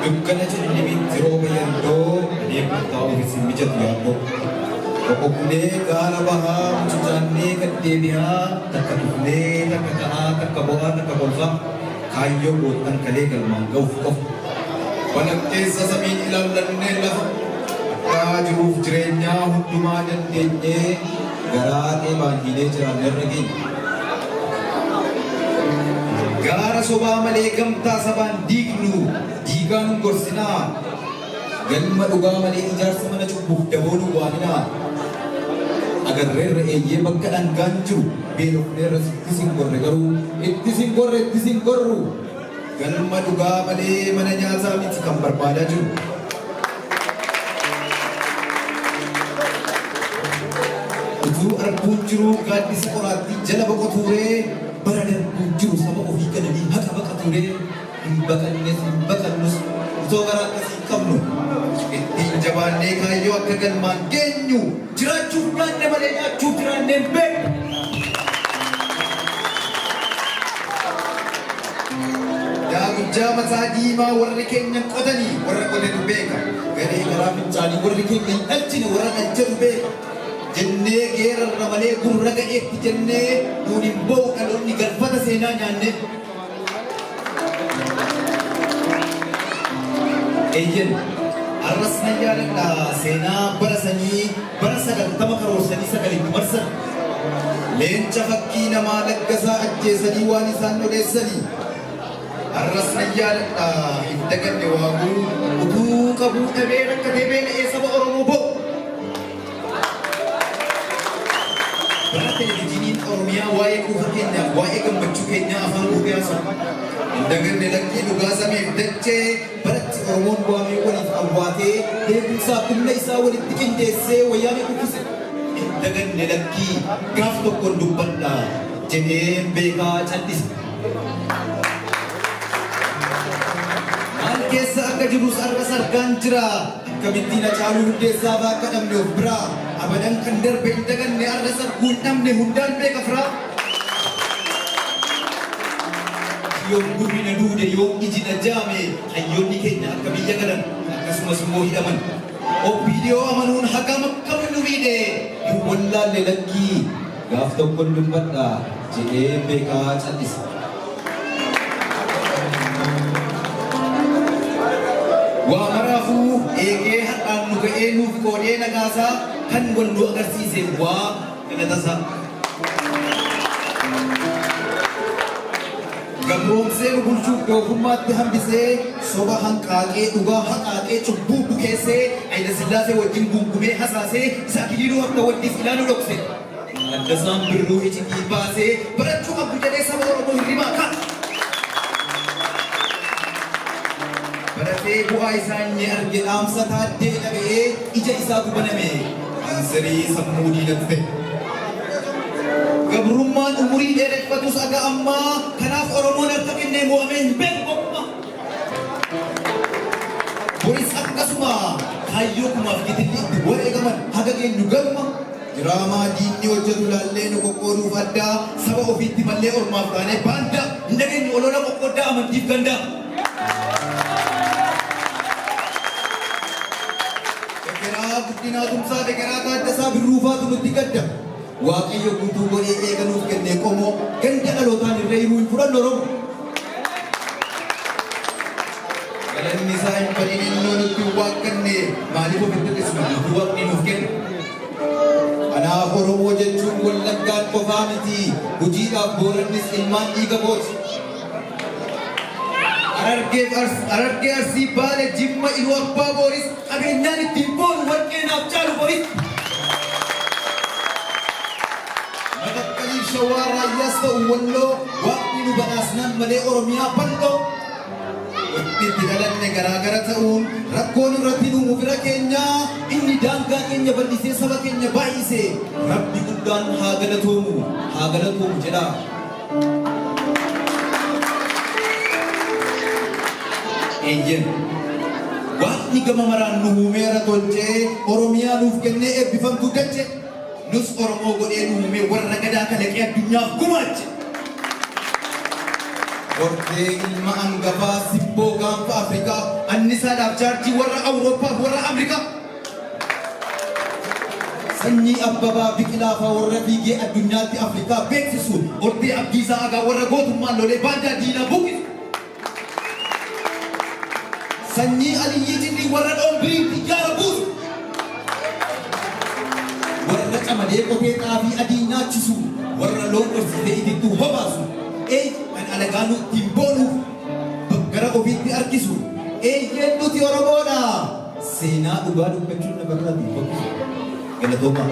Dukkana cillimin tirooba yandoo adeemmataa ofiisin mijatu yaadoo Kokokkulee gaara bahaa mucucaannee gaddeebi'aa takka tuflee takka ta'aa takka bo'aa takka golfaa kaayyoo gootan kalee galmaan ga'uuf qofa. Walakkeessa samiin ilaallannee lafa yaa jiruuf jireenyaa hundumaa dandeenyee garaa dheebaan hiilee jiraanne irra geenya. Gaara sobaa malee gamtaa sabaan diignu diigaan gorsinaa galma dhugaa malee ijaarsa mana cubbuuf dabooluu waaninaa agarreerra eeyyee bakka dhangaan jiru beelofneerra ittisin gorre garuu ittisin gorru galma dhugaa malee mana nyaataa miti kan barbaadaa jiru. Utuu arguun jiru gaaddisa qoraattii jala boqotuuree bara darbuun jiru saba ofii gananii haqa baqatuuree hin baqannus utoo gara akkasii qabnu ittiin jabaannee kaayyoo akka galmaan geenyu jiraachuuf nyaanne malee nyaachuuf jiraanneen beekna. Yaa gujjaa mataa diimaa warri keenya qotanii warra qotetu beeka. Garee garaa fincaanii warri keenya hin dhalchine warra dhalchatu beeka. Jennee geerarra malee gurra ga'eetti jennee nuun hin boo'u dhaloonni galfata seenaa nyaanne. Eeyyen arras nan yaadadha seenaa bara sanii bara 90 karoorsanii 9 marsan leenca fakkii namaa laggasaa ajjeesanii waan isaan odeessanii arras nan yaadadha hin daganne waaguu utuu qabuu dhabee rakkatee beela'ee saba Oromoo bo'u. Bara televiziiniin Oromiyaa waa'ee kuufa keenyaaf waa'ee gammachuu keenyaa afaan guutuu Daganne lakkii dhugaa sameef dachee baratti Oromoon waamee waliif awwaatee beekumsaaf humna isaa walitti qindeessee wayyaanee kuffise. Daganne lakkii gaaf tokkoon dubbadha jedhee beekaa callise. Maal keessa akka jirus arras argaan jira akkamittiin Hacaaluu Hundeessaa fa'aa akka dhabne of biraa abadan kan darbe hin daganne arras arguun dhabne hundaan beeka firaa. Yoom gurri na duude yoom iji na jaame hayyoonni keenya akka biyya galan akkasumas immoo hidhaman OPDO amanuun hagam akkam nu miidhe hin wallaalle lakkii gaaf tokkoon dubbadha jedhee beekaa callise. Waa maraafuu eegee hadhaan nu ga'ee nuuf qoodee nagaasaa kan wal nu agarsiise waa galatasaa. Gamroomsee bulchuuf doofummaatti hambisee soba hanqaaqee dhugaa haqaaqee cubbuu bukeessee Hayila Sillaasee wajjin gungumee hasaasee isaa kiliinuu akka waddiif ilaanu dhokse. Addasaan birruu icitii baasee barachuu qabdu jedhee saba Oromoo hirrimaa kan. Baratee bu'aa isaanii arge dhaamsa taaddee dhaga'ee ija isaa gubaname kansarii sammuu diinatti. Gabrummaan umurii dheereffatus aga ammaa kanaaf Oromoon harka kennee mo'amee hin beeku. Boris akkasuma kaayyoo kumaaf gitilli itti wareegaman haga geenyu galma diraamaa diinni hojjetu laallee nu qoqqooduuf addaa saba ofiitti mallee ormaaf taanee baandaa hin dhageenyu olola qoqqooddaa amantiif gandaa. Degeraa guddinaa tumsaa degeraa taaddasaa birruufaatu nutti gadda. Waaqayyo guutuu godhee eegaluuf kennee qomoo ganda dhalootaan irra hiruu hin fudhannu Oromoo. Galanni isaa hin badin innoo nutti waaqanne maaliif ofitti qisma guutuu waaqni nuuf kenna. Kanaaf Oromoo jechuun wallaggaan qofaa miti hojiidhaaf boorannis ilmaan dhiiga kooti. Harargee Arsii Baale Jimma Iluu Abbaa Booris qabeenyaan ittiin boonu warqee naaf caalu Booris. Shawaa raayyaas ta'u walloo waaqni nu badhaasnaan malee Oromiyaa bal'oo. Wanti itti dhalanne garaagara ta'uun rakkoon irratti nuumu bira keenyaa inni daangaa keenya bal'isee saba keenya baay'isee Rabbi guddaan haa galatoomu jedha. Eeyyen waaqni Waaqni gama maraan nu uumeera tolchee Oromiyaa nuuf kennee eebbifamtuu dache nus Oromoo godhee nu uumee warra gadaa kalaqee addunyaaf gumaache. Hortee ilma angafaa sibboo gaanfa Afrikaa annisaadhaaf jaartii warra Awurooppaa warra Amerikaa. Sanyii Abbabaa Biqilaafaa warra fiigee addunyaatti Afrikaa beeksisuun hortee Abdiisaa Agaa warra gootummaan lolee baandaa diinaa buqqisu. Sanyii Aliyyii Jillee warra dhoombirii xiyyaara buusu. Warra camalee qotee xaafii adii nyaachisu warra loon horsiisee itittuu hobaasu. Kan alagaa nutti hin boonuuf gara ofiitti harkisu. Eeyyeen nuti Oromoodha. Seenaa dhugaa dubbachuun namarraa hin bokkisu. Galatoomaa.